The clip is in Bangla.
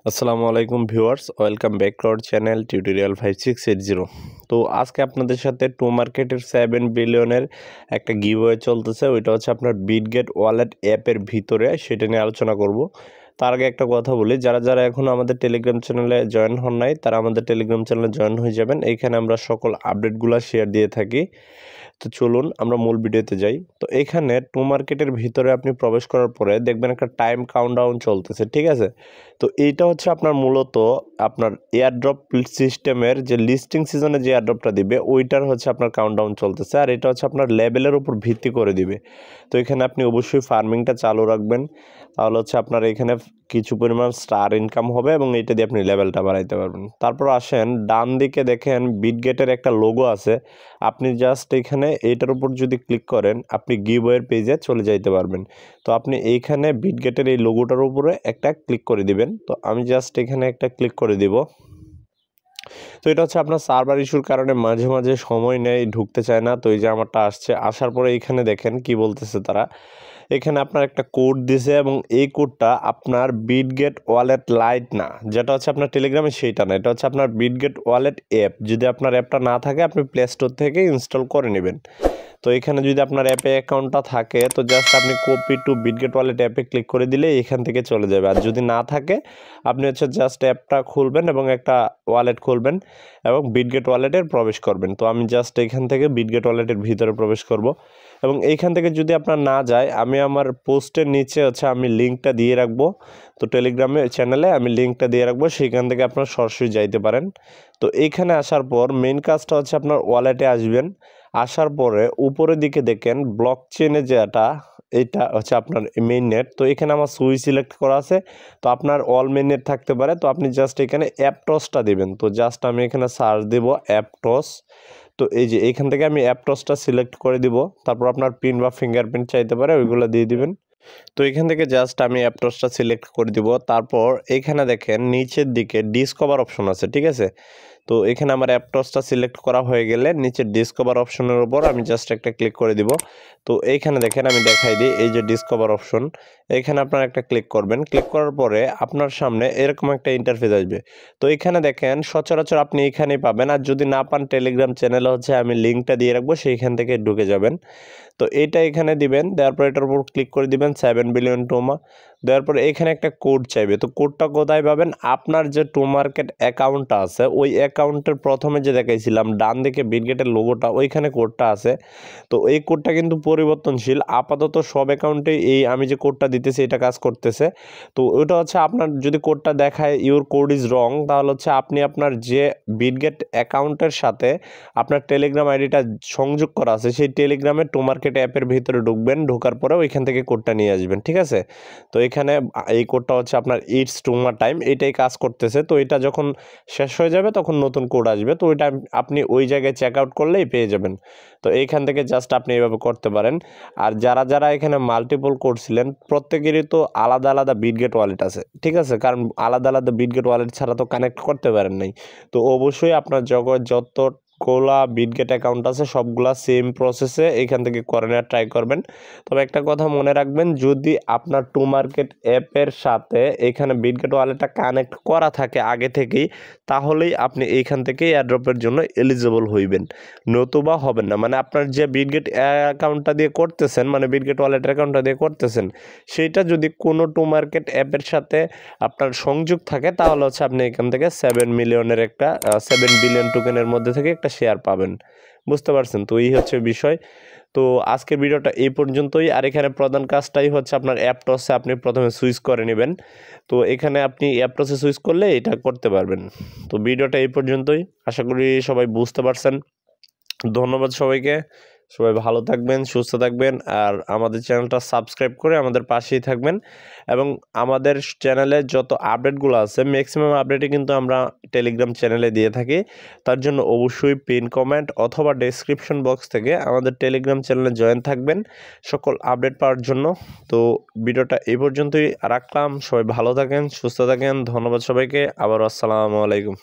আসসালামু আলাইকুম viewers, welcome back to our channel tutorial 5680। তো আজকে আপনাদের সাথে টু মার্কেটের 7 বিলিয়নের একটা গিভওয়ে চলতেছে। ওইটা হচ্ছে আপনার বিটগেট ওয়ালেট অ্যাপের ভিতরে, সেটা নিয়ে আলোচনা করব। তার আগে একটা কথা বলি, যারা যারা এখনও আমাদের টেলিগ্রাম চ্যানেলে জয়েন হন নাই তারা আমাদের টেলিগ্রাম চ্যানেলে জয়েন হয়ে যাবেন। এইখানে আমরা সকল আপডেটগুলো শেয়ার দিয়ে থাকি। তো চলুন আমরা মূল ভিডিওতে যাই। তো এখানে টু মার্কেটের ভিতরে আপনি প্রবেশ করার পরে দেখবেন একটা টাইম কাউন্টডাউন চলতেছে, ঠিক আছে। তো এইটা হচ্ছে আপনার মূলত আপনার এয়ারড্রপ সিস্টেমের যে লিস্টিং সিজনে যে এয়ারড্রপটা দিবে ওইটার হচ্ছে আপনার কাউন্টডাউন চলতেছে, আর এটা হচ্ছে আপনার লেভেলের উপর ভিত্তি করে দিবে। তো এখানে আপনি অবশ্যই ফার্মিংটা চালু রাখবেন, তাহলে হচ্ছে আপনার এখানে কিছু পরিমাণ স্টার ইনকাম হবে এবং এইটা দিয়ে আপনি লেভেলটা বাড়াইতে পারবেন। তারপর আসেন ডান দিকে দেখেন বিটগেটের একটা লোগো আছে, আপনি জাস্ট এখানে এইটার উপর যদি ক্লিক করেন আপনি গিভওয়ের পেজে চলে যাইতে পারবেন। তো আপনি এইখানে বিটগেটের এই লোগোটার উপরে একটা ক্লিক করে দিবেন। তো আমি জাস্ট এখানে একটা ক্লিক করে দিব। তো এটা হচ্ছে আপনার সার্ভার ইস্যুর কারণে মাঝে মাঝে সময় নেয়, ঢুকতে চায় না। তো এই যে আমারটা আসছে, আসার পরে এইখানে দেখেন কি বলতেছে তারা। এখানে আপনার একটা কোড দিছে এবং এই কোডটা আপনার বিটগেট ওয়ালেট লাইট না, যেটা হচ্ছে আপনার টেলিগ্রামে সেইটা না, এটা হচ্ছে আপনার বিটগেট ওয়ালেট অ্যাপ। যদি আপনার অ্যাপটা না থাকে আপনি প্লে স্টোর থেকে ইনস্টল করে নেবেন। তো এখানে যদি আপনার অ্যাপে অ্যাকাউন্টটা থাকে তো জাস্ট আপনি কপি টু বিটগেট ওয়ালেট অ্যাপে ক্লিক করে দিলে এখান থেকে চলে যাবে। আর যদি না থাকে আপনি হচ্ছে জাস্ট অ্যাপটা খুলবেন এবং একটা ওয়ালেট খুলবেন এবং বিটগেট ওয়ালেটের প্রবেশ করবেন। তো আমি জাস্ট এখান থেকে বিটগেট ওয়ালেটের ভিতরে প্রবেশ করব এবং এইখান থেকে যদি আপনার না যায় আমি আমার পোস্টের নিচে হচ্ছে আমি লিঙ্কটা দিয়ে রাখবো। তো টেলিগ্রামে চ্যানেলে আমি লিঙ্কটা দিয়ে রাখবো, সেইখান থেকে আপনার সরাসরি যাইতে পারেন। তো এইখানে আসার পর মেইন কাজটা হচ্ছে আপনার ওয়ালেটে আসবেন। আসার পরে উপরের দিকে দেখেন ব্লক চেনে যেটা, এটা হচ্ছে আপনার মেইন নেট। তো এখানে আমার সুই সিলেক্ট করা আছে, তো আপনার অল মেইন নেট থাকতে পারে। তো আপনি জাস্ট এখানে অ্যাপটসটা দিবেন। তো জাস্ট আমি এখানে সার্চ দেব অ্যাপটস। তো এই যে এইখান থেকে আমি অ্যাপটসটা সিলেক্ট করে দিব। তারপর আপনার পিন বা ফিঙ্গারপ্রিন্ট চাইতে পারে, ওইগুলো দিয়ে দিবেন। তো এখান থেকে জাস্ট আমি অ্যাপটসটা সিলেক্ট করে দিব। তারপর এখানে দেখেন নিচের দিকে ডিসকভার অপশন আছে, ঠিক আছে। তো এখানে আমার অ্যাপটসটা সিলেক্ট করা হয়ে গেলে নিচে ডিসকভার অপশনের উপর আমি জাস্ট একটা ক্লিক করে দিব। তো এইখানে দেখেন আমি দেখাই দিই, এই যে ডিসকভার অপশন, এখানে আপনার একটা ক্লিক করবেন। ক্লিক করার পরে আপনার সামনে এরকম একটা ইন্টারফেস আসবে। তো এখানে দেখেন সচরাচর আপনি এখানেই পাবেন, আর যদি না পান টেলিগ্রাম চ্যানেলে হচ্ছে আমি লিঙ্কটা দিয়ে রাখবো, সেইখান থেকে ঢুকে যাবেন। তো এইটা এখানে দিবেন, দেওয়ার পর এটার উপর ক্লিক করে দিবেন 7 বিলিয়ন টোমা। দেওয়ার পরে এখানে একটা কোড চাইবে। তো কোডটা কোথায় পাবেন? আপনার যে টু মার্কেট অ্যাকাউন্টটা আছে ওই অ্যাকাউন্টের প্রথমে যে দেখাইছিলাম ডান দিকে বিটগেটের লোগোটা, ওইখানে কোডটা আছে। তো এই কোডটা কিন্তু পরিবর্তনশীল, আপাতত সব অ্যাকাউন্টে এই আমি যে কোডটা দিতেছি এটা কাজ করতেছে। তো ওইটা হচ্ছে আপনার যদি কোডটা দেখায় ইউর কোড ইজ রং, তাহলে হচ্ছে আপনি আপনার যে বিটগেট অ্যাকাউন্টের সাথে আপনার টেলিগ্রাম আইডিটা সংযোগ করা আছে সেই টেলিগ্রামে টু মার্কেট অ্যাপের ভিতরে ঢুকবেন, ঢোকার পরে ওইখান থেকে কোডটা নিয়ে আসবেন, ঠিক আছে। তো এখানে এই কোডটা হচ্ছে আপনার ইটস টুমা টাইম, এইটাই কাজ করতেছে। তো এটা যখন শেষ হয়ে যাবে তখন নতুন কোড আসবে, তো ওইটা আপনি ওই জায়গায় চেক আউট করলেই পেয়ে যাবেন। তো এইখান থেকে জাস্ট আপনি এইভাবে করতে পারেন। আর যারা যারা এখানে মাল্টিপল করছিলেন প্রত্যেকেরই তো আলাদা আলাদা বিটগেট ওয়ালেট আছে, ঠিক আছে, কারণ আলাদা আলাদা বিটগেট ওয়ালেট ছাড়া তো কানেক্ট করতে পারেন নাই। তো অবশ্যই আপনার যত কোলা বিটগেট অ্যাকাউন্ট আছে সবগুলা সেম প্রসেসে এখান থেকে করে নেওয়ার ট্রাই করবেন। তবে একটা কথা মনে রাখবেন, যদি আপনার টু মার্কেট অ্যাপের সাথে এখানে বিটগেট ওয়ালেটটা কানেক্ট করা থাকে আগে থেকেই, তাহলেই আপনি এইখান থেকে এয়ারড্রপের জন্য এলিজিবল হইবেন, নতুবা হবেন না। মানে আপনার যে বিটগেট অ্যাকাউন্টটা দিয়ে করতেছেন, মানে বিটগেট ওয়ালেটের অ্যাকাউন্টটা দিয়ে করতেছেন, সেইটা যদি কোনো টু মার্কেট অ্যাপের সাথে আপনার সংযোগ থাকে তাহলে হচ্ছে আপনি এখান থেকে 7 মিলিয়নের একটা 7 বিলিয়ন টোকেনের মধ্যে থেকে একটা শেয়ার পাবেন। বুঝতে পারছেন? তো এই হচ্ছে বিষয়। তো আজকের ভিডিওটা এই পর্যন্তই। আর এখানে প্রধান কাজটাই হচ্ছে আপনার অ্যাপটসে আপনি প্রথমে সুইচ করে নেবেন। তো এখানে আপনি অ্যাপটসে সুইচ করলে এটা করতে পারবেন। তো ভিডিওটা এই পর্যন্তই, আশা করি সবাই বুঝতে পারছেন। ধন্যবাদ সবাইকে। সবাই ভালো থাকবেন, সুস্থ থাকবেন, আর আমাদের চ্যানেলটা সাবস্ক্রাইব করে আমাদের পাশেই থাকবেন। এবং আমাদের চ্যানেলে যত আপডেটগুলো আছে ম্যাক্সিমাম আপডেটই কিন্তু আমরা টেলিগ্রাম চ্যানেলে দিয়ে থাকি। তার জন্য অবশ্যই পিন কমেন্ট অথবা ডেসক্রিপশন বক্স থেকে আমাদের টেলিগ্রাম চ্যানেলে জয়েন থাকবেন সকল আপডেট পাওয়ার জন্য। তো ভিডিওটা এই পর্যন্তই রাখলাম, সবাই ভালো থাকেন, সুস্থ থাকেন। ধন্যবাদ সবাইকে, আবার আসসালামু আলাইকুম।